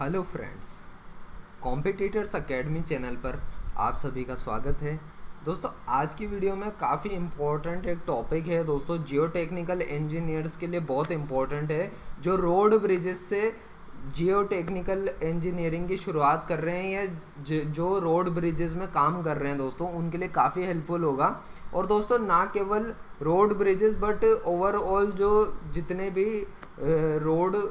Hello friends, competitors academy channel पर आप सभी का स्वागत है। दोस्तों, आज की वीडियो में काफ़ी इम्पोर्टेंट एक टॉपिक है दोस्तों, जियो टेक्निकल इंजीनियर्स के लिए बहुत इम्पोर्टेंट है। जो रोड ब्रिजेस से जियो टेक्निकल इंजीनियरिंग की शुरुआत कर रहे हैं या जो रोड ब्रिजेस में काम कर रहे हैं दोस्तों, उनके लिए काफ़ी हेल्पफुल होगा। और दोस्तों, ना केवल रोड ब्रिजेस बट ओवरऑल जो जितने भी रोड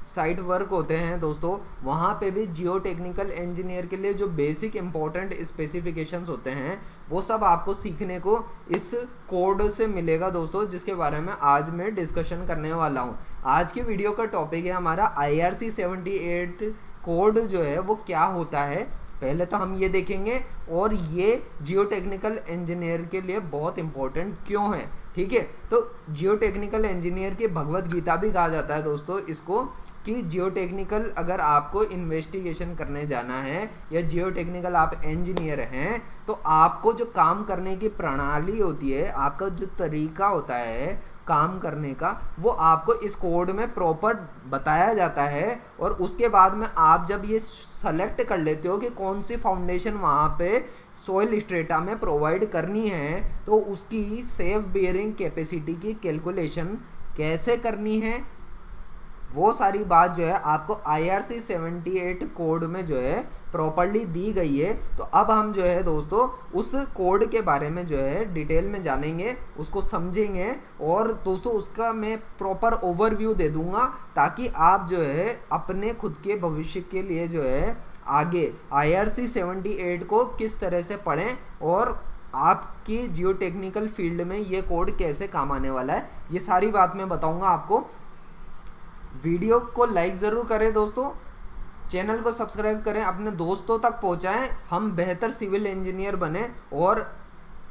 साइट वर्क होते हैं दोस्तों, वहाँ पे भी जियो टेक्निकल इंजीनियर के लिए जो बेसिक इंपॉर्टेंट स्पेसिफिकेशंस होते हैं वो सब आपको सीखने को इस कोड से मिलेगा दोस्तों, जिसके बारे में आज मैं डिस्कशन करने वाला हूँ। आज की वीडियो का टॉपिक है हमारा IRC78 कोड जो है वो क्या होता है। पहले तो हम ये देखेंगे और ये जियो टेक्निकल इंजीनियर के लिए बहुत इंपॉर्टेंट क्यों है। ठीक है, तो जियो टेक्निकल इंजीनियर की भगवत गीता भी कहा जाता है दोस्तों इसको, कि जियो टेक्निकल अगर आपको इन्वेस्टिगेशन करने जाना है या जियो टेक्निकल आप इंजीनियर हैं, तो आपको जो काम करने की प्रणाली होती है, आपका जो तरीका होता है काम करने का, वो आपको इस कोड में प्रॉपर बताया जाता है। और उसके बाद में आप जब ये सेलेक्ट कर लेते हो कि कौन सी फाउंडेशन वहाँ पे सॉइल स्ट्रेटा में प्रोवाइड करनी है, तो उसकी सेफ बेयरिंग कैपेसिटी की कैलकुलेशन कैसे करनी है, वो सारी बात जो है आपको IRC78 कोड में जो है प्रॉपर्ली दी गई है। तो अब हम जो है दोस्तों उस कोड के बारे में जो है डिटेल में जानेंगे, उसको समझेंगे और दोस्तों उसका मैं प्रॉपर ओवरव्यू दे दूंगा, ताकि आप जो है अपने खुद के भविष्य के लिए जो है आगे IRC78 को किस तरह से पढ़ें और आपकी जियो टेक्निकल फील्ड में ये कोड कैसे काम आने वाला है, ये सारी बात मैं बताऊंगा आपको। वीडियो को लाइक ज़रूर करें दोस्तों, चैनल को सब्सक्राइब करें, अपने दोस्तों तक पहुंचाएं, हम बेहतर सिविल इंजीनियर बने और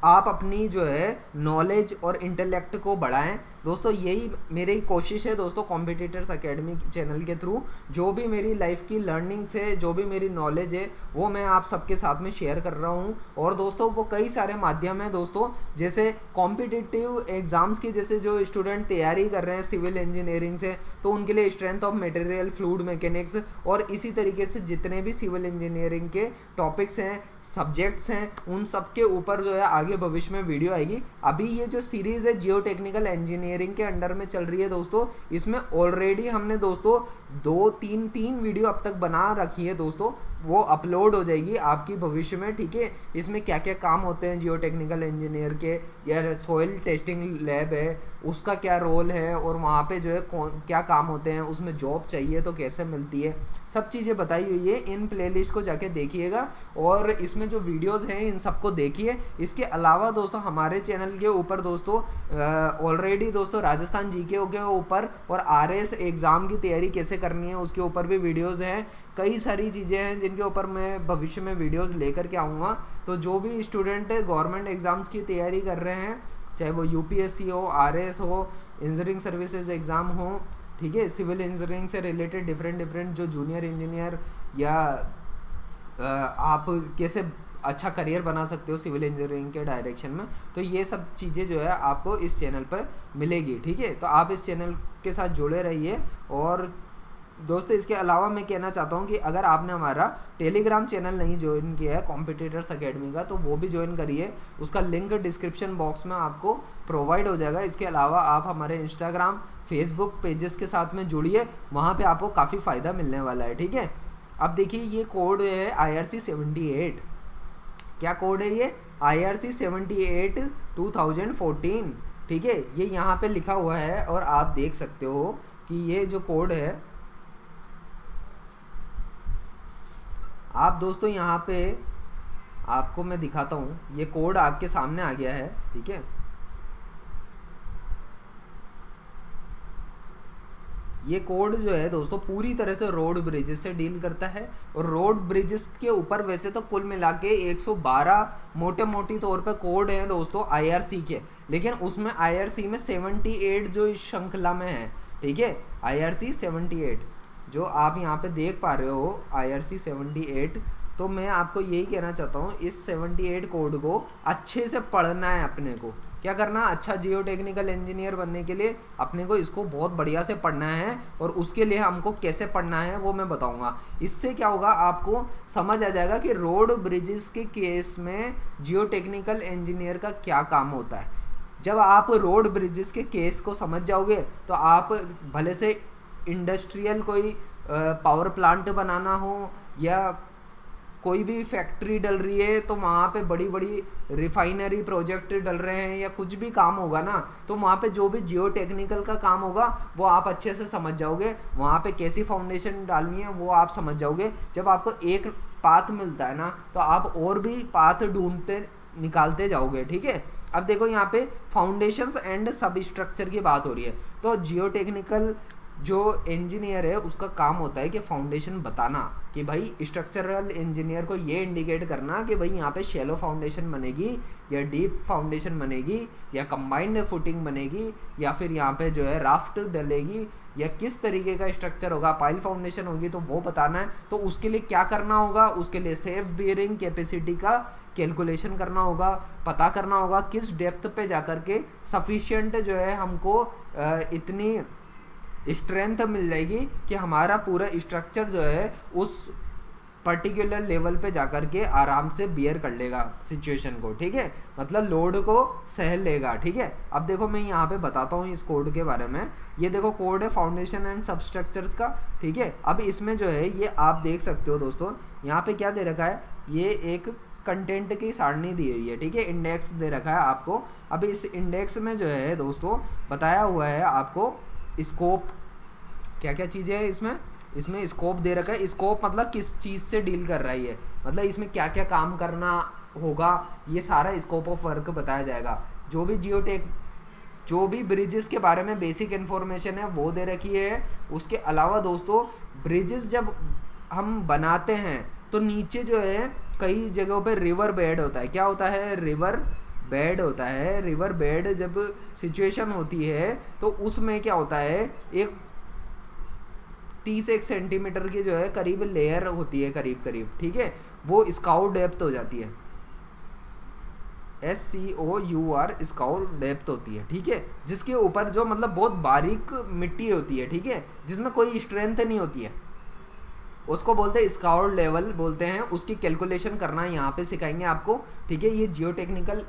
आप अपनी जो है नॉलेज और इंटेलेक्ट को बढ़ाएं दोस्तों। यही मेरी कोशिश है दोस्तों, कॉम्पिटिटर्स एकेडमी चैनल के थ्रू जो भी मेरी लाइफ की लर्निंग से जो भी मेरी नॉलेज है वो मैं आप सबके साथ में शेयर कर रहा हूँ। और दोस्तों वो कई सारे माध्यम हैं दोस्तों, जैसे कॉम्पिटिटिव एग्ज़ाम्स की, जैसे जो स्टूडेंट तैयारी कर रहे हैं सिविल इंजीनियरिंग से, तो उनके लिए strength of material, fluid mechanics और इसी तरीके से जितने भी सिविल इंजीनियरिंग के टॉपिक्स हैं, सब्जेक्ट्स हैं, उन सब के ऊपर जो है आगे भविष्य में वीडियो आएगी। अभी ये जो सीरीज़ है जियो टेक्निकल इंजीनियरिंग के अंडर में चल रही है दोस्तों, इसमें ऑलरेडी हमने दोस्तों तीन वीडियो अब तक बना रखी है दोस्तों, वो अपलोड हो जाएगी आपकी भविष्य में। ठीक है, इसमें क्या क्या काम होते हैं जियो टेक्निकल इंजीनियर के, या सॉइल टेस्टिंग लैब है उसका क्या रोल है, और वहाँ पे जो है क्या काम होते हैं, उसमें जॉब चाहिए तो कैसे मिलती है, सब चीज़ें बताई हुई है। इन प्लेलिस्ट को जाके देखिएगा और इसमें जो वीडियोस हैं इन सबको देखिए। इसके अलावा दोस्तों हमारे चैनल के ऊपर दोस्तों ऑलरेडी दोस्तों राजस्थान जीके के ऊपर और RS एग्ज़ाम की तैयारी कैसे करनी है उसके ऊपर भी वीडियोज़ हैं। कई सारी चीज़ें हैं जिनके ऊपर मैं भविष्य में वीडियोस लेकर के आऊँगा। तो जो भी स्टूडेंट गवर्नमेंट एग्ज़ाम्स की तैयारी कर रहे हैं, चाहे वो UPSC हो, RS हो, इंजीनियरिंग सर्विसेज एग्ज़ाम हो, ठीक है, सिविल इंजीनियरिंग से रिलेटेड डिफरेंट जो जूनियर इंजीनियर या आप कैसे अच्छा करियर बना सकते हो सिविल इंजीनियरिंग के डायरेक्शन में, तो ये सब चीज़ें जो है आपको इस चैनल पर मिलेगी। ठीक है, तो आप इस चैनल के साथ जुड़े रहिए। और दोस्तों इसके अलावा मैं कहना चाहता हूँ कि अगर आपने हमारा टेलीग्राम चैनल नहीं ज्वाइन किया है कॉम्पिटिटर्स एकेडमी का, तो वो भी ज्वाइन करिए, उसका लिंक डिस्क्रिप्शन बॉक्स में आपको प्रोवाइड हो जाएगा। इसके अलावा आप हमारे इंस्टाग्राम, फेसबुक पेजेस के साथ में जुड़िए, वहाँ पे आपको काफ़ी फ़ायदा मिलने वाला है। ठीक है, अब देखिए ये कोड है IRC78। क्या कोड है ये? IRC78 2014। ठीक है, ये यहाँ पे लिखा हुआ है और आप देख सकते हो कि ये जो कोड है, आप दोस्तों यहाँ पे आपको मैं दिखाता हूँ, ये कोड आपके सामने आ गया है। ठीक है, ये कोड जो है दोस्तों पूरी तरह से रोड ब्रिजेस से डील करता है। और रोड ब्रिजेस के ऊपर वैसे तो कुल मिला के 112 मोटी तौर पे कोड हैं दोस्तों IRC के, लेकिन उसमें IRC में 78 जो इस श्रृंखला में है। ठीक है, IRC78 जो आप यहाँ पे देख पा रहे हो IRC78, तो मैं आपको यही कहना चाहता हूँ, इस 78 कोड को अच्छे से पढ़ना है अपने को। क्या करना, अच्छा जियो टेक्निकल इंजीनियर बनने के लिए अपने को इसको बहुत बढ़िया से पढ़ना है, और उसके लिए हमको कैसे पढ़ना है वो मैं बताऊंगा। इससे क्या होगा, आपको समझ आ जाएगा कि रोड ब्रिजेस के केस में जियो टेक्निकल इंजीनियर का क्या काम होता है। जब आप रोड ब्रिजेस के केस को समझ जाओगे तो आप भले से इंडस्ट्रियल कोई पावर प्लांट बनाना हो या कोई भी फैक्ट्री डल रही है तो वहाँ पे बड़ी बड़ी रिफाइनरी प्रोजेक्ट डल रहे हैं या कुछ भी काम होगा ना, तो वहाँ पे जो भी जियो टेक्निकल का काम होगा वो आप अच्छे से समझ जाओगे। वहाँ पे कैसी फाउंडेशन डालनी है वो आप समझ जाओगे। जब आपको एक पाथ मिलता है ना तो आप और भी पाथ ढूंढते निकालते जाओगे, ठीक है। अब देखो यहाँ पे फाउंडेशंस एंड सब स्ट्रक्चर की बात हो रही है, तो जियो टेक्निकल जो इंजीनियर है उसका काम होता है कि फाउंडेशन बताना, कि भाई स्ट्रक्चरल इंजीनियर को ये इंडिकेट करना कि भाई यहाँ पे शैलो फाउंडेशन बनेगी या डीप फाउंडेशन बनेगी या कंबाइंड फुटिंग बनेगी या फिर यहाँ पे जो है राफ्ट डलेगी या किस तरीके का स्ट्रक्चर होगा, पाइल फाउंडेशन होगी तो वो बताना है। तो उसके लिए क्या करना होगा, उसके लिए सेफ बियरिंग कैपेसिटी का कैलकुलेशन करना होगा, पता करना होगा किस डेप्थ पे जाकर के सफिशिएंट जो है हमको इतनी स्ट्रेंथ मिल जाएगी कि हमारा पूरा स्ट्रक्चर जो है उस पर्टिकुलर लेवल पे जाकर के आराम से बियर कर लेगा सिचुएशन को, ठीक है, मतलब लोड को सह लेगा, ठीक है। अब देखो मैं यहाँ पे बताता हूँ इस कोड के बारे में। ये देखो कोड है फाउंडेशन एंड सबस्ट्रक्चर्स का, ठीक है। अब इसमें जो है ये आप देख सकते हो दोस्तों, यहाँ पे क्या दे रखा है, ये एक कंटेंट की सारणी दी हुई है, ठीक है, इंडेक्स दे रखा है आपको। अब इस इंडेक्स में जो है दोस्तों बताया हुआ है आपको स्कोप, क्या क्या चीज़ें हैं इसमें स्कोप दे रखा है। स्कोप मतलब किस चीज़ से डील कर रहा है ये, मतलब इसमें क्या क्या काम करना होगा, ये सारा स्कोप ऑफ वर्क बताया जाएगा। जो भी ब्रिजेस के बारे में बेसिक इन्फॉर्मेशन है वो दे रखी है। उसके अलावा दोस्तों ब्रिजेस जब हम बनाते हैं तो नीचे जो है कई जगहों पे रिवर बेड होता है। क्या होता है, रिवर बेड होता है। रिवर बेड जब सिचुएशन होती है तो उसमें क्या होता है, एक 30 सेंटीमीटर की जो है करीब लेयर होती है, करीब, ठीक है, वो स्काउट डेप्थ हो जाती है, SCOUR स्काउट डेप्थ होती है, ठीक है, जिसके ऊपर जो मतलब बहुत बारीक मिट्टी होती है, ठीक है, जिसमें कोई स्ट्रेंथ नहीं होती है, उसको बोलते हैं स्काउट लेवल बोलते हैं। उसकी कैलकुलेशन करना यहाँ पे सिखाएंगे आपको, ठीक है। ये जियो टेक्निकल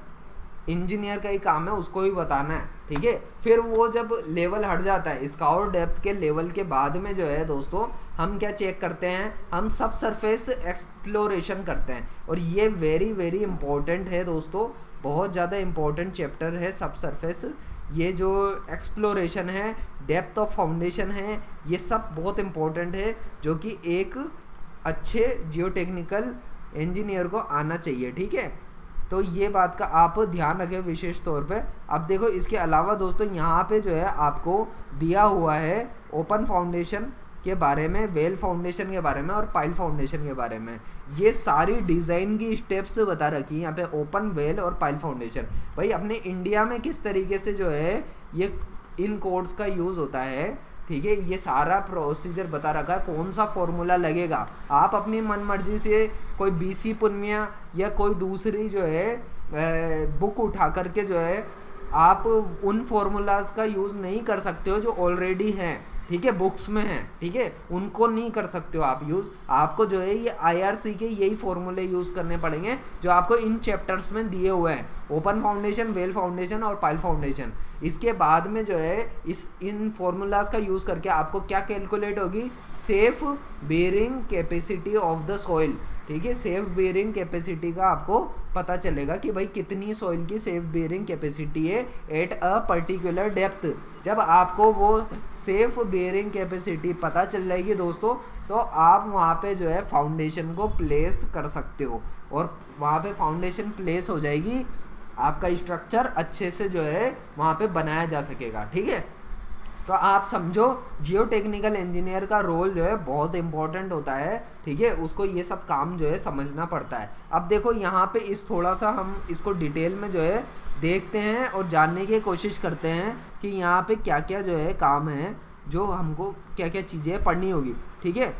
इंजीनियर का ही काम है, उसको ही बताना है, ठीक है। फिर वो जब लेवल हट जाता है स्काउट डेप्थ के लेवल के बाद में जो है दोस्तों हम क्या चेक करते हैं, हम सब सरफेस एक्सप्लोरेशन करते हैं। और ये वेरी वेरी इंपॉर्टेंट है दोस्तों, बहुत ज़्यादा इंपॉर्टेंट चैप्टर है सब सरफेस। ये जो एक्सप्लोरेशन है, डेप्थ ऑफ फाउंडेशन है, ये सब बहुत इंपॉर्टेंट है जो कि एक अच्छे जियो टेक्निकल इंजीनियर को आना चाहिए, ठीक है। तो ये बात का आप ध्यान रखें विशेष तौर पे। अब देखो इसके अलावा दोस्तों यहाँ पे जो है आपको दिया हुआ है ओपन फाउंडेशन के बारे में, वेल फाउंडेशन के बारे में और पाइल फाउंडेशन के बारे में। ये सारी डिज़ाइन की स्टेप्स बता रखी है यहाँ पे, ओपन, वेल और पाइल फाउंडेशन। भाई अपने इंडिया में किस तरीके से जो है ये इन कोड्स का यूज़ होता है, ठीक है, ये सारा प्रोसीजर बता रखा है, कौन सा फॉर्मूला लगेगा। आप अपनी मन मर्जी से कोई BC पुन्मिया या कोई दूसरी जो है बुक उठा करके जो है आप उन फॉर्मूलाज का यूज़ नहीं कर सकते हो जो ऑलरेडी हैं, ठीक है, बुक्स में है, ठीक है, उनको नहीं कर सकते हो आप यूज़। आपको जो है ये IRC के यही फॉर्मूले यूज़ करने पड़ेंगे जो आपको इन चैप्टर्स में दिए हुए हैं, ओपन फाउंडेशन, वेल फाउंडेशन और पाइल फाउंडेशन। इसके बाद में जो है इन फॉर्मूलाज का यूज़ करके आपको क्या कैलकुलेट होगी, safe bearing capacity of the soil, ठीक है, सेफ बेयरिंग कैपेसिटी का आपको पता चलेगा कि भाई कितनी सॉइल की सेफ बेयरिंग कैपेसिटी है एट अ पर्टिकुलर डेप्थ। जब आपको वो सेफ बेयरिंग कैपेसिटी पता चल जाएगी दोस्तों, तो आप वहाँ पे जो है फाउंडेशन को प्लेस कर सकते हो, और वहाँ पे फाउंडेशन प्लेस हो जाएगी, आपका स्ट्रक्चर अच्छे से जो है वहाँ पे बनाया जा सकेगा, ठीक है। तो आप समझो जियो टेक्निकल इंजीनियर का रोल जो है बहुत इंपॉर्टेंट होता है, ठीक है, उसको ये सब काम जो है समझना पड़ता है। अब देखो यहाँ पे इस थोड़ा सा हम इसको डिटेल में जो है देखते हैं और जानने की कोशिश करते हैं कि यहाँ पे क्या क्या जो है काम है, जो हमको क्या क्या चीज़ें पढ़नी होगी, ठीक है।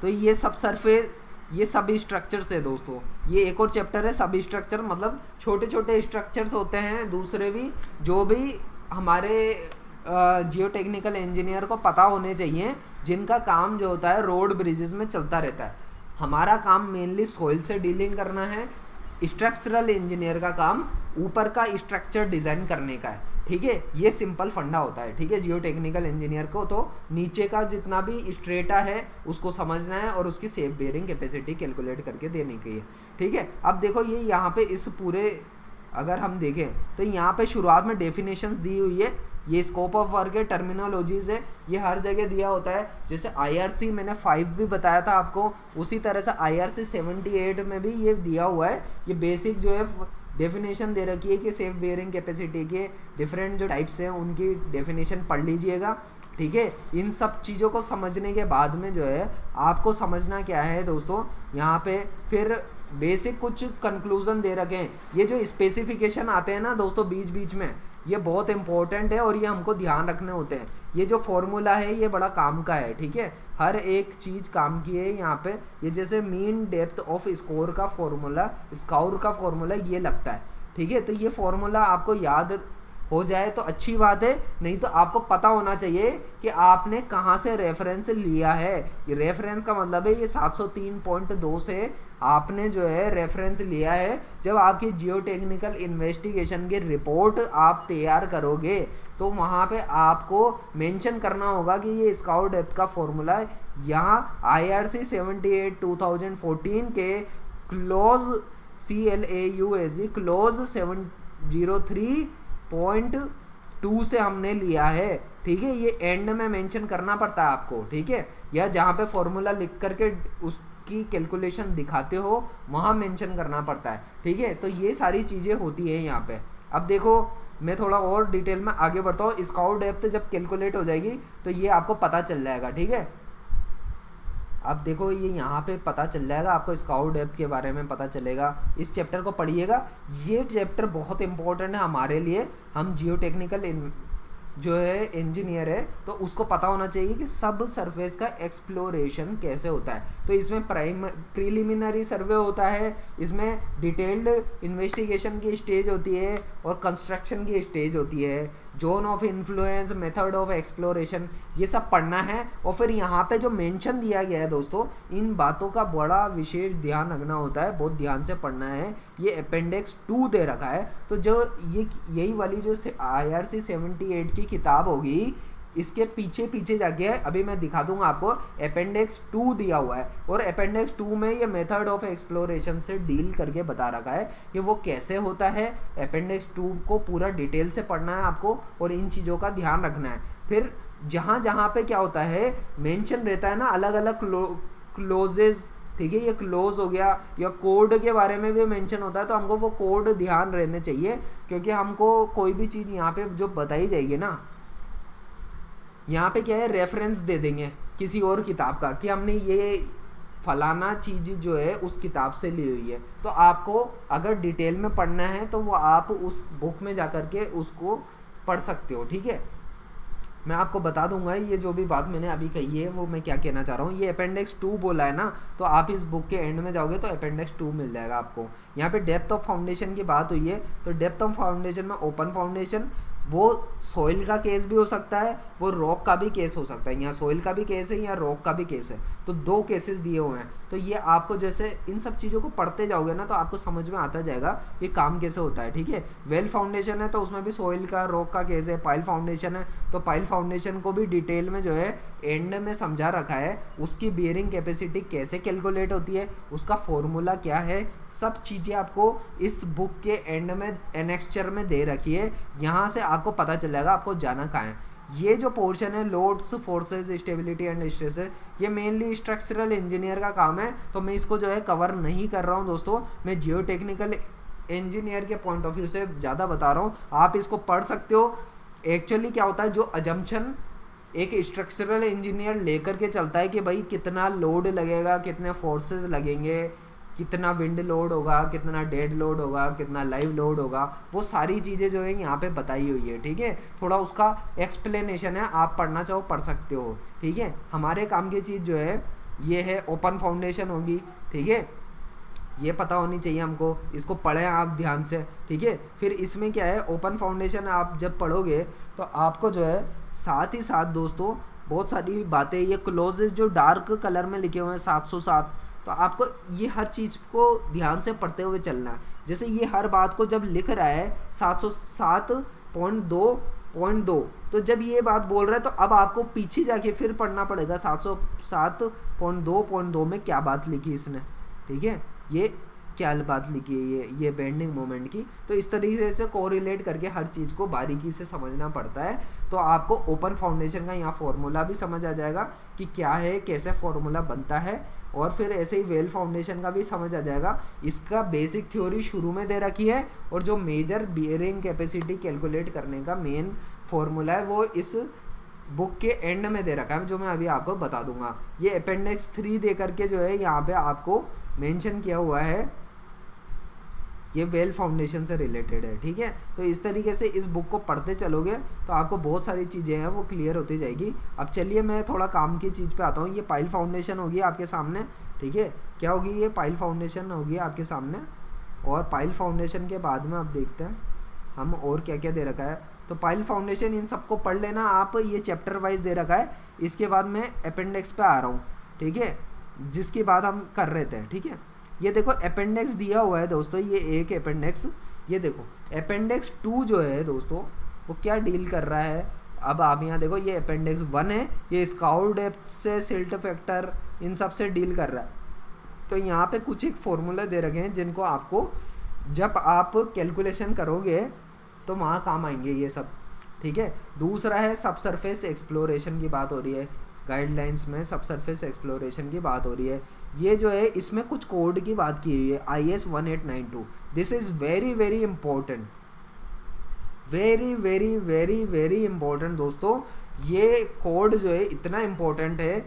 तो ये सब सरफेस ये सब स्ट्रक्चर्स है दोस्तों, ये एक और चैप्टर है सब स्ट्रक्चर, मतलब छोटे छोटे स्ट्रक्चर्स होते हैं दूसरे भी, जो भी हमारे जियो टेक्निकल इंजीनियर को पता होने चाहिए, जिनका काम जो होता है रोड ब्रिजेस में चलता रहता है। हमारा काम मेनली सॉइल से डीलिंग करना है, स्ट्रक्चरल इंजीनियर का काम ऊपर का स्ट्रक्चर डिज़ाइन करने का है, ठीक है। ये सिंपल फंडा होता है, ठीक है। जियो टेक्निकल इंजीनियर को तो नीचे का जितना भी स्ट्रेटा है उसको समझना है और उसकी सेफ बेयरिंग कैपेसिटी कैलकुलेट करके देने की है, ठीक है। अब देखो ये यहाँ पे इस पूरे अगर हम देखें तो यहाँ पे शुरुआत में डेफिनेशंस दी हुई है, ये स्कोप ऑफ वर्क है, टर्मिनोलॉजीज है, ये हर जगह दिया होता है। जैसे IRC मैंने 5 भी बताया था आपको, उसी तरह से IRC 78 में भी ये दिया हुआ है। ये बेसिक जो है डेफिनेशन दे रखी है कि सेफ बेयरिंग कैपेसिटी के डिफरेंट जो टाइप्स हैं उनकी डेफिनेशन पढ़ लीजिएगा, ठीक है। इन सब चीज़ों को समझने के बाद में जो है आपको समझना क्या है दोस्तों, यहाँ पे फिर बेसिक कुछ कंक्लूजन दे रखे हैं। ये जो स्पेसिफिकेशन आते हैं ना दोस्तों बीच बीच में, ये बहुत इंपॉर्टेंट है और ये हमको ध्यान रखने होते हैं। ये जो फॉर्मूला है ये बड़ा काम का है, ठीक है। हर एक चीज़ काम की है यहाँ पे। ये जैसे मीन डेप्थ ऑफ स्कोर का फॉर्मूला, स्कोर का फॉर्मूला ये लगता है, ठीक है। तो ये फॉर्मूला आपको याद हो जाए तो अच्छी बात है, नहीं तो आपको पता होना चाहिए कि आपने कहाँ से रेफरेंस लिया है। ये रेफरेंस का मतलब है ये 703.2 से आपने जो है रेफरेंस लिया है। जब आपकी जियो टेक्निकल इन्वेस्टिगेशन की रिपोर्ट आप तैयार करोगे तो वहाँ पे आपको मेंशन करना होगा कि ये स्कोर डेप्थ का फॉर्मूला है। यहाँ IRC 78 2014 के क्लोज CLAUSE क्लोज 703.2 से हमने लिया है, ठीक है। ये एंड में मेंशन करना पड़ता है आपको, ठीक है। या जहाँ पे फॉर्मूला लिख करके उसकी कैलकुलेशन दिखाते हो वहाँ मेंशन करना पड़ता है, ठीक है। तो ये सारी चीज़ें होती हैं यहाँ पे। अब देखो मैं थोड़ा और डिटेल में आगे बढ़ता हूँ। स्कोर डेप्थ जब कैलकुलेट हो जाएगी तो ये आपको पता चल जाएगा, ठीक है। अब देखो ये यहाँ पे पता चल जाएगा आपको, स्कोर डेप्थ के बारे में पता चलेगा। इस चैप्टर को पढ़िएगा, ये चैप्टर बहुत इंपॉर्टेंट है हमारे लिए। हम जियो टेक्निकल जो है इंजीनियर है तो उसको पता होना चाहिए कि सब सरफेस का एक्सप्लोरेशन कैसे होता है। तो इसमें प्रीलिमिनरी सर्वे होता है, इसमें डिटेल्ड इन्वेस्टिगेशन की स्टेज होती है और कंस्ट्रक्शन की स्टेज होती है, zone of influence, method of exploration, ये सब पढ़ना है। और फिर यहाँ पे जो मेंशन दिया गया है दोस्तों, इन बातों का बड़ा विशेष ध्यान रखना होता है, बहुत ध्यान से पढ़ना है। ये अपेंडिक्स 2 दे रखा है, तो जो यही वाली जो IRC 78 की किताब होगी इसके पीछे पीछे जाके अभी मैं दिखा दूंगा आपको, अपेंडिक्स 2 दिया हुआ है और अपेंडिक्स 2 में ये मेथड ऑफ एक्सप्लोरेशन से डील करके बता रखा है कि वो कैसे होता है। अपेंडिक्स 2 को पूरा डिटेल से पढ़ना है आपको और इन चीज़ों का ध्यान रखना है। फिर जहाँ जहाँ पे क्या होता है मेंशन रहता है ना अलग अलग क्लोजेज, ठीक है। ये क्लोज हो गया, या कोड के बारे में भी मेंशन होता है, तो हमको वो कोड ध्यान रहने चाहिए, क्योंकि हमको कोई भी चीज़ यहाँ पे जो बताई जाएगी ना, यहाँ पे क्या है रेफरेंस दे देंगे किसी और किताब का कि हमने ये फलाना चीज़ जो है उस किताब से ली हुई है। तो आपको अगर डिटेल में पढ़ना है तो वो आप उस बुक में जा कर के उसको पढ़ सकते हो, ठीक है। मैं आपको बता दूंगा ये जो भी बात मैंने अभी कही है वो मैं क्या कहना चाह रहा हूँ। ये अपेंडिक्स 2 बोला है ना, तो आप इस बुक के एंड में जाओगे तो अपेंडिक्स 2 मिल जाएगा आपको। यहाँ पे डेप्थ ऑफ फाउंडेशन की बात हुई है, तो डेप्थ ऑफ फाउंडेशन में ओपन फाउंडेशन, वो सॉइल का केस भी हो सकता है, वो रॉक का भी केस हो सकता है। यहाँ सॉइल का भी केस है, यहाँ रॉक का भी केस है, तो 2 केसेस दिए हुए हैं। तो ये आपको जैसे इन सब चीज़ों को पढ़ते जाओगे ना तो आपको समझ में आता जाएगा ये काम कैसे होता है, ठीक है। वेल फाउंडेशन है तो उसमें भी सॉइल का, रॉक का केस है। पाइल फाउंडेशन है तो पाइल फाउंडेशन को भी डिटेल में जो है एंड में समझा रखा है, उसकी बियरिंग कैपेसिटी कैसे कैलकुलेट होती है, उसका फॉर्मूला क्या है, सब चीज़ें आपको इस बुक के एंड में एनेक्स्चर में दे रखी है। यहाँ से आपको पता चल जाएगा आपको जाना कहाँ है। ये जो पोर्शन है loads, forces, stability and stresses, ये मेनली स्ट्रक्चरल इंजीनियर का काम है, तो मैं इसको जो है कवर नहीं कर रहा हूँ दोस्तों। मैं जियो टेक्निकल इंजीनियर के पॉइंट ऑफ व्यू से ज़्यादा बता रहा हूँ, आप इसको पढ़ सकते हो। एक्चुअली क्या होता है, जो अजम्पशन एक स्ट्रक्चरल इंजीनियर लेकर के चलता है कि भाई कितना लोड लगेगा, कितने फोर्सेस लगेंगे, कितना विंड लोड होगा, कितना डेड लोड होगा, कितना लाइव लोड होगा, वो सारी चीज़ें जो है यहाँ पे बताई हुई है, ठीक है। थोड़ा उसका एक्सप्लेनेशन है, आप पढ़ना चाहो पढ़ सकते हो, ठीक है। हमारे काम की चीज़ जो है ये है ओपन फाउंडेशन होगी, ठीक है, ये पता होनी चाहिए हमको, इसको पढ़ें आप ध्यान से, ठीक है। फिर इसमें क्या है, ओपन फाउंडेशन आप जब पढ़ोगे तो आपको जो है साथ ही साथ दोस्तों बहुत सारी बातें, ये क्लोजेस जो डार्क कलर में लिखे हुए हैं 707, तो आपको ये हर चीज़ को ध्यान से पढ़ते हुए चलना है। जैसे ये हर बात को जब लिख रहा है 707.2.2, तो जब ये बात बोल रहा है तो अब आपको पीछे जाके फिर पढ़ना पड़ेगा 707.2.2 में क्या बात लिखी इसने, ठीक है, ये क्या बात लिखी है, ये बेंडिंग मोमेंट की। तो इस तरीके से कोरिलेट करके हर चीज़ को बारीकी से समझना पड़ता है। तो आपको ओपन फाउंडेशन का यहाँ फॉर्मूला भी समझ आ जाएगा कि क्या है, कैसे फॉर्मूला बनता है, और फिर ऐसे ही वेल फाउंडेशन का भी समझ आ जाएगा। इसका बेसिक थ्योरी शुरू में दे रखी है, और जो मेजर बियरिंग कैपेसिटी कैलकुलेट करने का मेन फॉर्मूला है वो इस बुक के एंड में दे रखा है, जो मैं अभी आपको बता दूंगा। ये अपेंडिक्स 3 दे करके जो है यहाँ पे आपको मेंशन किया हुआ है, ये वेल फाउंडेशन से रिलेटेड है, ठीक है। तो इस तरीके से इस बुक को पढ़ते चलोगे तो आपको बहुत सारी चीज़ें हैं वो क्लियर होती जाएगी। अब चलिए मैं थोड़ा काम की चीज़ पे आता हूँ। ये पाइल फाउंडेशन होगी आपके सामने, ठीक है, क्या होगी, ये पाइल फाउंडेशन होगी आपके सामने। और पाइल फाउंडेशन के बाद में आप देखते हैं हम और क्या क्या दे रखा है। तो पाइल फाउंडेशन इन सबको पढ़ लेना आप, ये चैप्टर वाइज दे रखा है। इसके बाद मैं अपेंडिक्स पे आ रहा हूँ, ठीक है, जिसकी बात हम कर रहे थे, ठीक है। ये देखो अपेंडिक्स दिया हुआ है दोस्तों, ये एक अपेंडिक्स, ये देखो अपेंडिक्स 2 जो है दोस्तों वो क्या डील कर रहा है। अब आप यहाँ देखो, ये अपेंडिक्स 1 है, ये स्काउट डेप्थ से सिल्ट फैक्टर इन सब से डील कर रहा है। तो यहाँ पे कुछ एक फॉर्मूला दे रखे हैं जिनको आपको जब आप कैलकुलेशन करोगे तो वहाँ काम आएंगे ये सब, ठीक है। दूसरा है सब सरफेस एक्सप्लोरेशन की बात हो रही है, गाइडलाइंस में सब सरफेस एक्सप्लोरेशन की बात हो रही है। ये जो है इसमें कुछ कोड की बात की हुई है, IS 1892। This is very very important, very very very very important दोस्तों। ये कोड जो है इतना इम्पोर्टेंट है,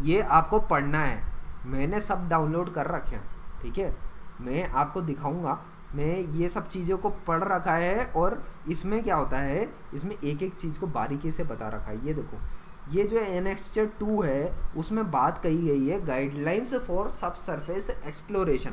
ये आपको पढ़ना है। मैंने सब डाउनलोड कर रखे हैं, ठीक है, मैं आपको दिखाऊंगा। मैं ये सब चीज़ों को पढ़ रखा है, और इसमें क्या होता है, इसमें एक एक चीज़ को बारीकी से बता रखा है। ये देखो, ये जो एनेक्स्चर 2 है उसमें बात कही गई है गाइडलाइंस फॉर सब सरफेस एक्सप्लोरेशन।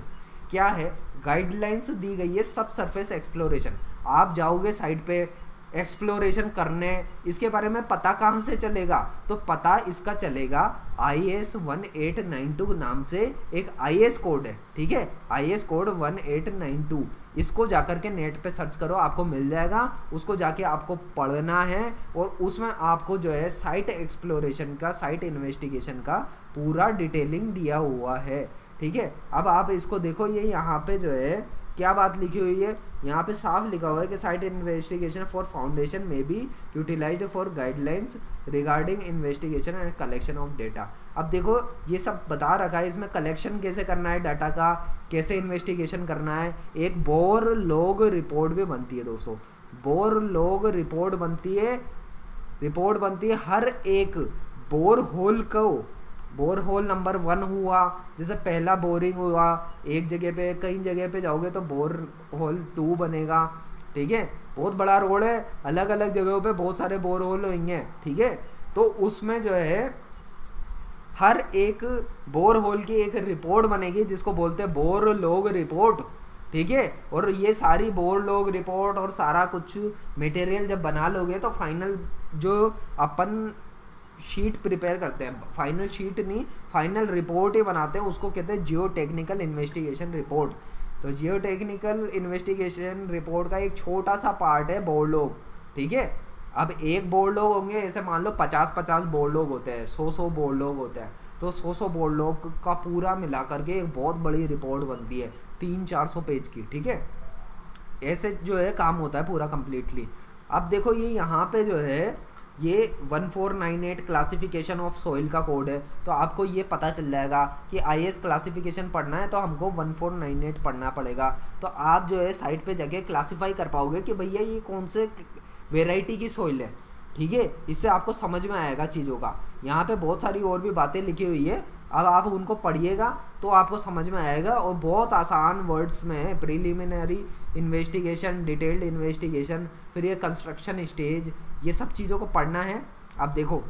क्या है, गाइडलाइंस दी गई है सब सरफेस एक्सप्लोरेशन। आप जाओगे साइट पे एक्सप्लोरेशन करने, इसके बारे में पता कहाँ से चलेगा, तो पता इसका चलेगा IS 1892 नाम से एक IS कोड है, ठीक है, IS कोड 1892। इसको जाकर के नेट पे सर्च करो, आपको मिल जाएगा, उसको जाके आपको पढ़ना है, और उसमें आपको जो है साइट एक्सप्लोरेशन का, साइट इन्वेस्टिगेशन का पूरा डिटेलिंग दिया हुआ है, ठीक है। अब आप इसको देखो, ये यहाँ पे जो है क्या बात लिखी हुई है, यहाँ पे साफ लिखा हुआ है कि साइट इन्वेस्टिगेशन फॉर फाउंडेशन में be utilized for guidelines regarding investigation and collection of data. अब देखो ये सब बता रखा है, इसमें कलेक्शन कैसे करना है डाटा का, कैसे इन्वेस्टिगेशन करना है। एक बोर लॉग रिपोर्ट भी बनती है दोस्तों, बोर लॉग रिपोर्ट बनती है हर एक बोर होल को। बोर होल नंबर 1 हुआ, जैसे पहला बोरिंग हुआ एक जगह पे, कई जगह पे जाओगे तो बोर होल 2 बनेगा, ठीक है। बहुत बड़ा रोड है, अलग अलग जगहों पे बहुत सारे बोर होल होंगे, ठीक है। तो उसमें जो है हर एक बोर होल की एक रिपोर्ट बनेगी जिसको बोलते हैं बोर लॉग रिपोर्ट, ठीक है। और ये सारी बोर लॉग रिपोर्ट और सारा कुछ मटेरियल जब बना लोगे तो फाइनल जो अपन शीट प्रिपेयर करते हैं, फाइनल शीट नहीं, फाइनल रिपोर्ट ही बनाते हैं, उसको कहते हैं जियो टेक्निकल इन्वेस्टिगेशन रिपोर्ट। तो जियो टेक्निकल इन्वेस्टिगेशन रिपोर्ट का एक छोटा सा पार्ट है बोर्ड लॉग, ठीक है। अब एक बोर्ड लॉग होंगे, ऐसे मान लो 50-50 बोर्ड लॉग होते हैं, 100-100 बोर्ड लॉग होते हैं, तो 100-100 बोर्ड लॉग का पूरा मिला करके एक बहुत बड़ी रिपोर्ट बनती है 300-400 पेज की, ठीक है। ऐसे जो है काम होता है पूरा कम्प्लीटली। अब देखो ये यहाँ पे जो है ये 1498 क्लासिफिकेशन ऑफ सोइल का कोड है, तो आपको ये पता चल जाएगा कि IS क्लासिफिकेशन पढ़ना है तो हमको 1498 पढ़ना पड़ेगा। तो आप जो है साइट पे जाके क्लासिफाई कर पाओगे कि भैया ये कौन से वेराइटी की सोइल है, ठीक है। इससे आपको समझ में आएगा चीज़ों का। यहाँ पे बहुत सारी और भी बातें लिखी हुई है, अब आप उनको पढ़िएगा तो आपको समझ में आएगा, और बहुत आसान वर्ड्स में है। प्रीलिमिनरी इन्वेस्टिगेशन, डिटेल्ड इन्वेस्टिगेशन, फिर ये कंस्ट्रक्शन स्टेज, ये सब चीज़ों को पढ़ना है। अब देखो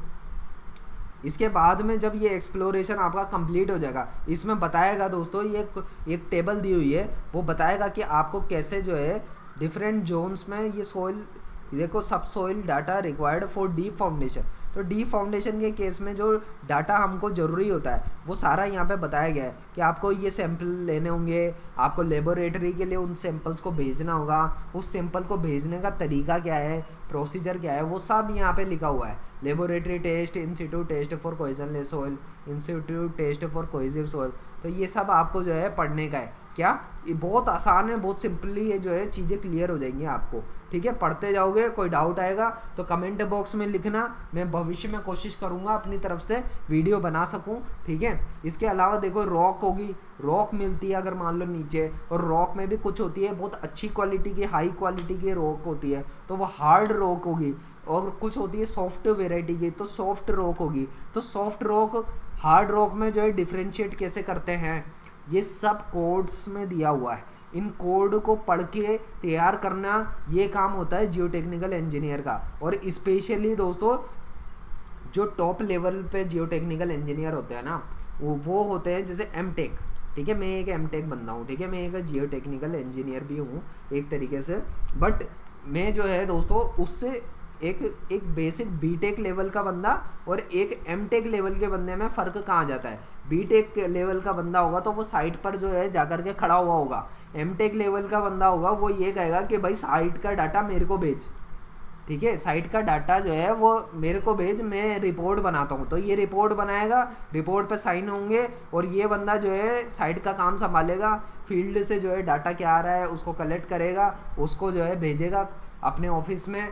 इसके बाद में जब ये एक्सप्लोरेशन आपका कंप्लीट हो जाएगा, इसमें बताएगा दोस्तों, ये एक टेबल दी हुई है, वो बताएगा कि आपको कैसे जो है डिफरेंट जोन्स में ये सोइल, देखो सब soil data required for deep foundation. तो डीप फाउंडेशन के केस में जो डाटा हमको ज़रूरी होता है वो सारा यहाँ पे बताया गया है कि आपको ये सैंपल लेने होंगे, आपको लेबोरेटरी के लिए उन सैंपल्स को भेजना होगा, उस सैंपल को भेजने का तरीका क्या है, प्रोसीजर क्या है, वो सब यहाँ पे लिखा हुआ है। Laboratory test, institute test for cohesionless soil, institute test for cohesive soil, तो ये सब आपको जो है पढ़ने का है। क्या ये बहुत आसान है, बहुत सिंपली ये जो है चीज़ें क्लियर हो जाएंगी आपको, ठीक है। पढ़ते जाओगे, कोई डाउट आएगा तो कमेंट बॉक्स में लिखना, मैं भविष्य में कोशिश करूँगा अपनी तरफ से वीडियो बना सकूँ, ठीक है। इसके अलावा देखो रॉक होगी, रॉक मिलती है अगर मान लो नीचे, और रॉक में भी कुछ होती है बहुत अच्छी क्वालिटी की, हाई क्वालिटी की रॉक होती है तो वो हार्ड रॉक होगी, और कुछ होती है सॉफ्ट वेराइटी की तो सॉफ्ट रॉक होगी। तो सॉफ्ट रॉक हार्ड रॉक में जो है डिफ्रेंशिएट कैसे करते हैं, ये सब कोड्स में दिया हुआ है। इन कोड को पढ़ के तैयार करना ये काम होता है जियोटेक्निकल इंजीनियर का। और स्पेशली दोस्तों जो टॉप लेवल पे जियोटेक्निकल इंजीनियर होते हैं ना, वो होते हैं जैसे एमटेक, ठीक है। मैं एक एमटेक बंदा हूँ, ठीक है, मैं एक जियोटेक्निकल इंजीनियर भी हूँ एक तरीके से, बट मैं जो है दोस्तों उससे एक बेसिक बीटेक लेवल का बंदा और एक एमटेक लेवल के बंदे में फ़र्क कहाँ जाता है। बीटेक लेवल का बंदा होगा तो वो साइट पर जो है जाकर के खड़ा हुआ होगा, एमटेक लेवल का बंदा होगा वो ये कहेगा कि भाई साइट का डाटा मेरे को भेज, ठीक है, साइट का डाटा जो है वो मेरे को भेज, मैं रिपोर्ट बनाता हूँ। तो ये रिपोर्ट बनाएगा, रिपोर्ट पे साइन होंगे, और ये बंदा जो है साइट का काम संभालेगा, फील्ड से जो है डाटा क्या आ रहा है उसको कलेक्ट करेगा, उसको जो है भेजेगा अपने ऑफिस में।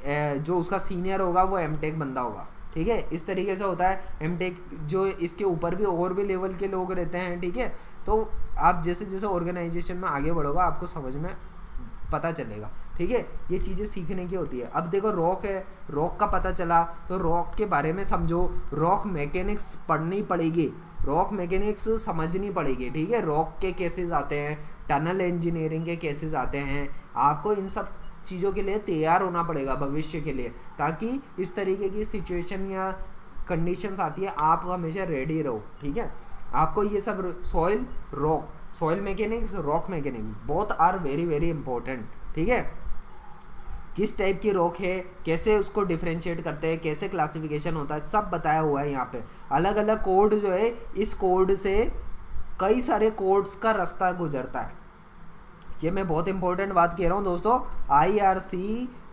जो उसका सीनियर होगा वो एमटेक बंदा होगा, ठीक है। इस तरीके से होता है एमटेक। जो इसके ऊपर भी और भी लेवल के लोग रहते हैं, ठीक है। तो आप जैसे जैसे ऑर्गेनाइजेशन में आगे बढ़ोगे आपको समझ में पता चलेगा, ठीक है। ये चीज़ें सीखने की होती है। अब देखो रॉक है, रॉक का पता चला तो रॉक के बारे में समझो, रॉक मैकेनिक्स पढ़नी पड़ेगी, रॉक मैकेनिक्स समझनी पड़ेगी, ठीक है। रॉक के केसेस आते हैं, टनल इंजीनियरिंग के केसेस आते हैं, आपको इन सब चीज़ों के लिए तैयार होना पड़ेगा भविष्य के लिए, ताकि इस तरीके की सिचुएशन या कंडीशंस आती है आप हमेशा रेडी रहो, ठीक है। आपको ये सब soil, rock, soil mechanics, rock mechanics both are very very important, ठीक है। किस टाइप की रॉक है, कैसे उसको डिफ्रेंशिएट करते हैं, कैसे क्लासिफिकेशन होता है, सब बताया हुआ है यहाँ पे। अलग अलग कोड जो है, इस कोड से कई सारे कोड्स का रास्ता गुजरता है। ये मैं बहुत इंपॉर्टेंट बात कह रहा हूँ दोस्तों, IRC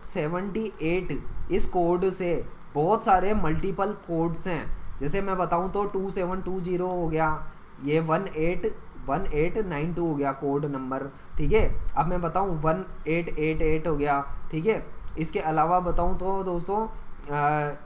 78 इस कोड से बहुत सारे मल्टीपल कोड्स हैं। जैसे मैं बताऊँ तो 2720 हो गया, ये 1892 हो गया कोड नंबर, ठीक है। अब मैं बताऊँ 1888 हो गया, ठीक है। इसके अलावा बताऊँ तो दोस्तों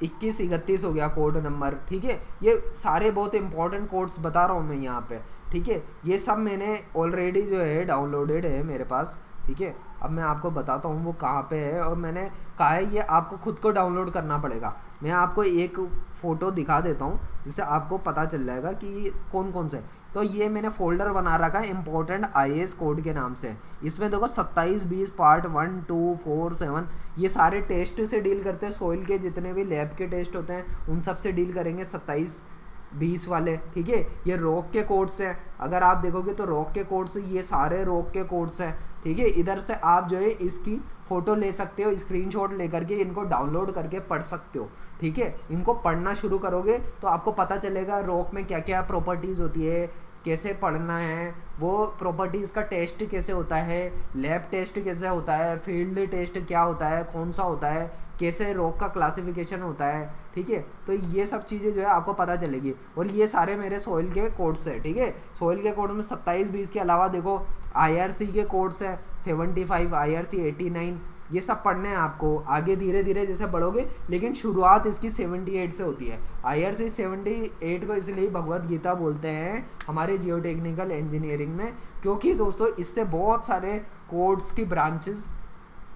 2131 हो गया कोड नंबर, ठीक है। ये सारे बहुत इंपॉर्टेंट कोड्स बता रहा हूँ मैं यहाँ पे, ठीक है। ये सब मैंने ऑलरेडी जो है डाउनलोडेड है मेरे पास, ठीक है। अब मैं आपको बताता हूँ वो कहाँ पे है, और मैंने कहा है ये आपको खुद को डाउनलोड करना पड़ेगा। मैं आपको एक फ़ोटो दिखा देता हूँ जिससे आपको पता चल जाएगा कि कौन कौन से। तो ये मैंने फोल्डर बना रखा है इम्पोर्टेंट IAS कोड के नाम से। इसमें देखो 27-20 पार्ट 1, 2, 4, 7 ये सारे टेस्ट से डील करते हैं। सोइल के जितने भी लैब के टेस्ट होते हैं उन सब से डील करेंगे 27-20 वाले, ठीक है। ये रॉक के कोड्स हैं, अगर आप देखोगे तो रॉक के कोड्स, ये सारे रॉक के कोड्स हैं, ठीक है। इधर से आप जो है इसकी फ़ोटो ले सकते हो, स्क्रीनशॉट लेकर के इनको डाउनलोड करके पढ़ सकते हो, ठीक है। इनको पढ़ना शुरू करोगे तो आपको पता चलेगा रॉक में क्या क्या प्रॉपर्टीज़ होती है, कैसे पढ़ना है, वो प्रॉपर्टीज़ का टेस्ट कैसे होता है, लैब टेस्ट कैसे होता है, फील्ड टेस्ट क्या होता है, कौन सा होता है, कैसे रॉक का क्लासिफिकेशन होता है, ठीक है। तो ये सब चीज़ें जो है आपको पता चलेगी। और ये सारे मेरे सोइल के कोड्स हैं, ठीक है। सोइल के कोड में 27-20 के अलावा देखो IRC के कोड्स हैं 75, IRC 89, ये सब पढ़ने हैं आपको आगे धीरे धीरे जैसे बढ़ोगे, लेकिन शुरुआत इसकी 78 से होती है। IRC 78 को इसलिए भगवत गीता बोलते हैं हमारे जियोटेक्निकल इंजीनियरिंग में, क्योंकि दोस्तों इससे बहुत सारे कोड्स की ब्रांचेस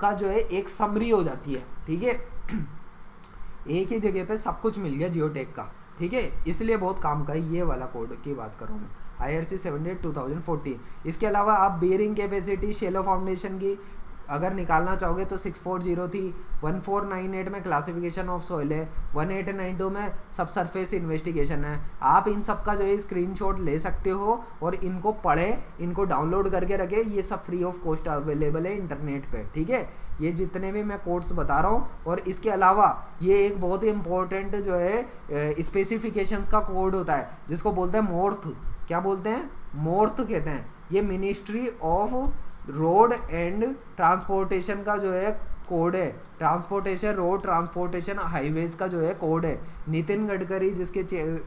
का जो है एक समरी हो जाती है, ठीक है। एक ही जगह पे सब कुछ मिल गया जियोटेक का, ठीक है, इसलिए बहुत काम का है। ये वाला कोड की बात कर रहा हूँ मैं, IRC 78 2014। इसके अलावा आप बेयरिंग कैपेसिटी, शेलो फाउंडेशन की अगर निकालना चाहोगे तो 640 थी, 1498 में क्लासिफिकेशन ऑफ सॉइल है, 1892 में सब सरफेस इन्वेस्टिगेशन है। आप इन सब का जो है स्क्रीनशॉट ले सकते हो और इनको पढ़ें, इनको डाउनलोड करके रखें। ये सब फ्री ऑफ कॉस्ट अवेलेबल है इंटरनेट पे, ठीक है। ये जितने भी मैं कोड्स बता रहा हूँ, और इसके अलावा ये एक बहुत ही इंपॉर्टेंट जो है स्पेसिफिकेशंस का कोड होता है जिसको बोलते हैं मोर्थ। क्या बोलते हैं? मोर्थ कहते हैं। ये ministry of road and transportation का जो है कोड है, ट्रांसपोर्टेशन रोड ट्रांसपोर्टेशन हाईवेज का जो है कोड है। नितिन गडकरी जिसके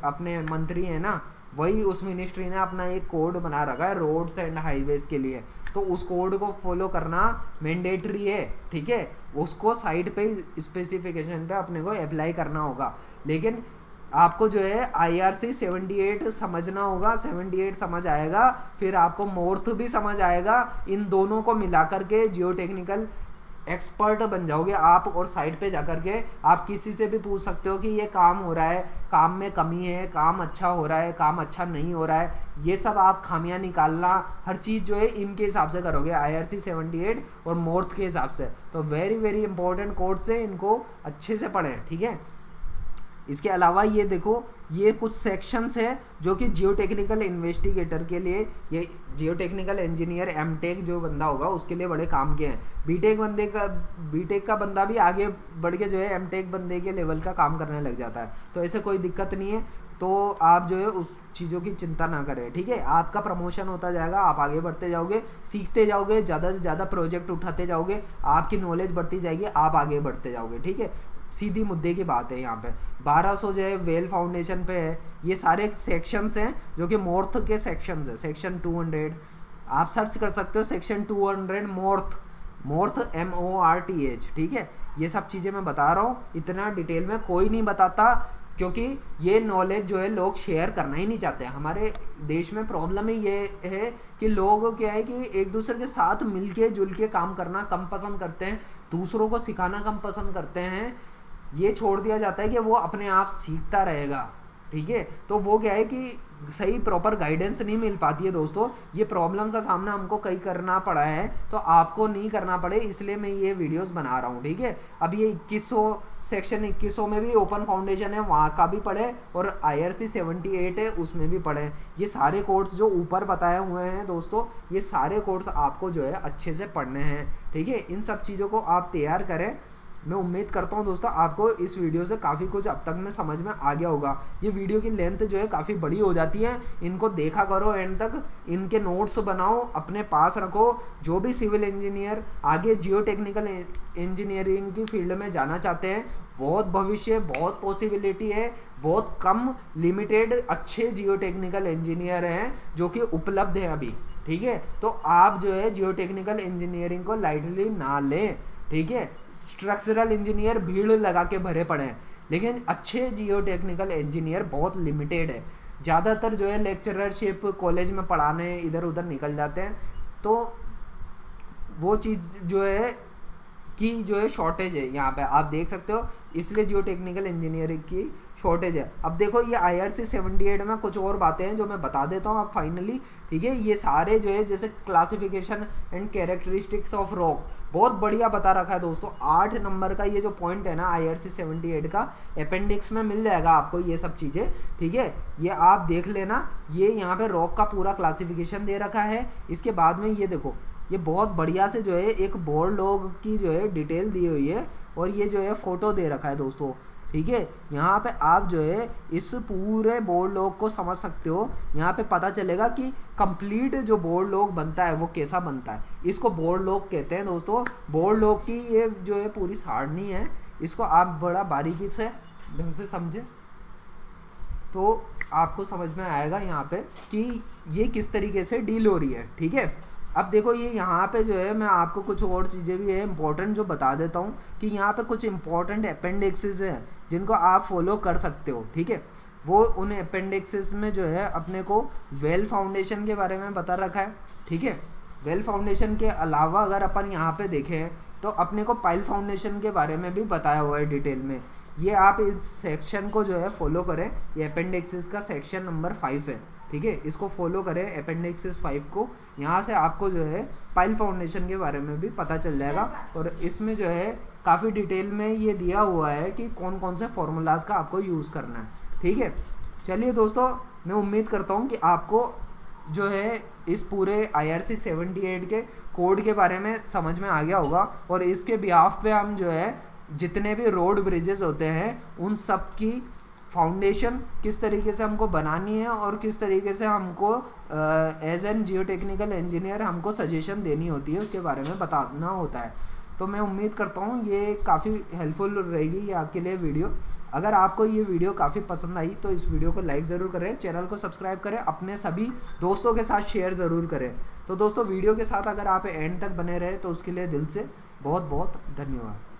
अपने मंत्री हैं ना, वही उस मिनिस्ट्री ने अपना एक कोड बना रखा है रोड्स एंड हाईवेज के लिए। तो उस कोड को फॉलो करना मैंडेटरी है, ठीक है। उसको साइट पे स्पेसिफिकेशन पे अपने को अप्लाई करना होगा। लेकिन आपको जो है IRC 78 समझना होगा। 78 समझ आएगा, फिर आपको मोर्थ भी समझ आएगा। इन दोनों को मिलाकर के जियो टेक्निकल एक्सपर्ट बन जाओगे आप। और साइट पे जाकर के आप किसी से भी पूछ सकते हो कि ये काम हो रहा है, काम में कमी है, काम अच्छा हो रहा है, काम अच्छा नहीं हो रहा है। ये सब आप खामियां निकालना, हर चीज़ जो है इनके हिसाब से करोगे, IRC 78 और मोर्थ के हिसाब से। तो वेरी वेरी इंपॉर्टेंट कोड्स है, इनको अच्छे से पढ़ें, ठीक है। इसके अलावा ये देखो, ये कुछ सेक्शंस है जो कि जियो टेक्निकल इन्वेस्टिगेटर के लिए, ये जियो टेक्निकल इंजीनियर एमटेक जो बंदा होगा उसके लिए बड़े काम के हैं। बीटेक का बंदा भी आगे बढ़ के जो है एमटेक बंदे के लेवल का काम करने लग जाता है। तो ऐसे कोई दिक्कत नहीं है, तो आप जो है उस चीज़ों की चिंता ना करें, ठीक है। आपका प्रमोशन होता जाएगा, आप आगे बढ़ते जाओगे, सीखते जाओगे, ज़्यादा से ज़्यादा प्रोजेक्ट उठाते जाओगे, आपकी नॉलेज बढ़ती जाएगी, आप आगे बढ़ते जाओगे, ठीक है। सीधी मुद्दे की बात है। यहाँ पे 1200 जो है वेल फाउंडेशन पे है। ये सारे सेक्शंस हैं जो कि मोर्थ के सेक्शंस है। सेक्शन 200 आप सर्च कर सकते हो, सेक्शन 200 मोर्थ MORTH, ठीक है। ये सब चीज़ें मैं बता रहा हूँ, इतना डिटेल में कोई नहीं बताता, क्योंकि ये नॉलेज जो है लोग शेयर करना ही नहीं चाहते। हमारे देश में प्रॉब्लम ही ये है कि लोग क्या है कि एक दूसरे के साथ मिलके जुल के काम करना कम पसंद करते हैं, दूसरों को सिखाना कम पसंद करते हैं। ये छोड़ दिया जाता है कि वो अपने आप सीखता रहेगा, ठीक है। तो वो क्या है कि सही प्रॉपर गाइडेंस नहीं मिल पाती है दोस्तों। ये प्रॉब्लम्स का सामना हमको कई करना पड़ा है, तो आपको नहीं करना पड़े इसलिए मैं ये वीडियोस बना रहा हूँ, ठीक है। अब ये 2100 सेक्शन 2100 में भी ओपन फाउंडेशन है, वहाँ का भी पढ़े, और IRC 78 है उसमें भी पढ़े। ये सारे कोर्स जो ऊपर बताए हुए हैं दोस्तों, ये सारे कोर्स आपको जो है अच्छे से पढ़ने हैं, ठीक है। इन सब चीज़ों को आप तैयार करें। मैं उम्मीद करता हूं दोस्तों आपको इस वीडियो से काफ़ी कुछ अब तक में समझ में आ गया होगा। ये वीडियो की लेंथ जो है काफ़ी बड़ी हो जाती है, इनको देखा करो एंड तक, इनके नोट्स बनाओ, अपने पास रखो। जो भी सिविल इंजीनियर आगे जियो टेक्निकल इंजीनियरिंग की फील्ड में जाना चाहते हैं, बहुत भविष्य, बहुत पॉसिबिलिटी है, बहुत कम लिमिटेड अच्छे जियो टेक्निकल इंजीनियर हैं जो कि उपलब्ध है अभी, ठीक है। तो आप जो है जियो टेक्निकल इंजीनियरिंग को लाइटली ना लें, ठीक है। स्ट्रक्चरल इंजीनियर भीड़ लगा के भरे पड़े हैं, लेकिन अच्छे जियो टेक्निकल इंजीनियर बहुत लिमिटेड है। ज़्यादातर जो है लेक्चररशिप कॉलेज में पढ़ाने इधर उधर निकल जाते हैं, तो वो चीज़ जो है की जो है शॉर्टेज है यहाँ पे आप देख सकते हो, इसलिए जियो टेक्निकल इंजीनियरिंग की शॉर्टेज है। अब देखो ये IRC 78 में कुछ और बातें हैं जो मैं बता देता हूँ अब फाइनली, ठीक है। ये सारे जो है जैसे classification and characteristics of rock बहुत बढ़िया बता रखा है दोस्तों। 8 नंबर का ये जो पॉइंट है ना IRC 78 का, अपेंडिक्स में मिल जाएगा आपको ये सब चीज़ें, ठीक है। ये आप देख लेना, ये यहाँ पे रॉक का पूरा क्लासिफिकेशन दे रखा है। इसके बाद में ये देखो, ये बहुत बढ़िया से जो है एक बोर्ड लॉग की जो है डिटेल दी हुई है, और ये जो है फ़ोटो दे रखा है दोस्तों, ठीक है। यहाँ पे आप जो है इस पूरे बोर्ड लॉग को समझ सकते हो। यहाँ पे पता चलेगा कि कंप्लीट जो बोर्ड लॉग बनता है वो कैसा बनता है। इसको बोर्ड लॉग कहते हैं दोस्तों। बोर्ड लॉग की ये जो है पूरी सारणी है, इसको आप बड़ा बारीकी से ढंग से समझे तो आपको समझ में आएगा यहाँ पे कि ये किस तरीके से डील हो रही है, ठीक है। अब देखो ये यहाँ पे जो है मैं आपको कुछ और चीज़ें भी है इंपॉर्टेंट जो बता देता हूँ कि यहाँ पे कुछ इंपॉर्टेंट अपेंडिक्सेस हैं जिनको आप फॉलो कर सकते हो, ठीक है। वो उन अपेंडिक्सेस में जो है अपने को वेल फाउंडेशन के बारे में बता रखा है, ठीक है। वेल फाउंडेशन के अलावा अगर अपन यहाँ पे देखें तो अपने को पाइल फाउंडेशन के बारे में भी बताया हुआ है डिटेल में। ये आप इस सेक्शन को जो है फॉलो करें, ये अपेंडिक्सेस का सेक्शन नंबर 5 है, ठीक है, इसको फॉलो करें अपेंडिक्स 5 को। यहाँ से आपको जो है पाइल फाउंडेशन के बारे में भी पता चल जाएगा, और इसमें जो है काफ़ी डिटेल में ये दिया हुआ है कि कौन कौन से फॉर्मूलाज का आपको यूज़ करना है। ठीक है, चलिए दोस्तों, मैं उम्मीद करता हूँ कि आपको जो है इस पूरे IRC 78 के कोड के बारे में समझ में आ गया होगा, और इसके बिहाफ पे हम जो है जितने भी रोड ब्रिजेस होते हैं उन सब की फाउंडेशन किस तरीके से हमको बनानी है और किस तरीके से हमको as an geo technical engineer हमको सजेशन देनी होती है उसके बारे में बताना होता है। तो मैं उम्मीद करता हूँ ये काफ़ी हेल्पफुल रहेगी ये आपके लिए वीडियो। अगर आपको ये वीडियो काफ़ी पसंद आई तो इस वीडियो को लाइक ज़रूर करें, चैनल को सब्सक्राइब करें, अपने सभी दोस्तों के साथ शेयर ज़रूर करें। तो दोस्तों, वीडियो के साथ अगर आप एंड तक बने रहे तो उसके लिए दिल से बहुत बहुत धन्यवाद।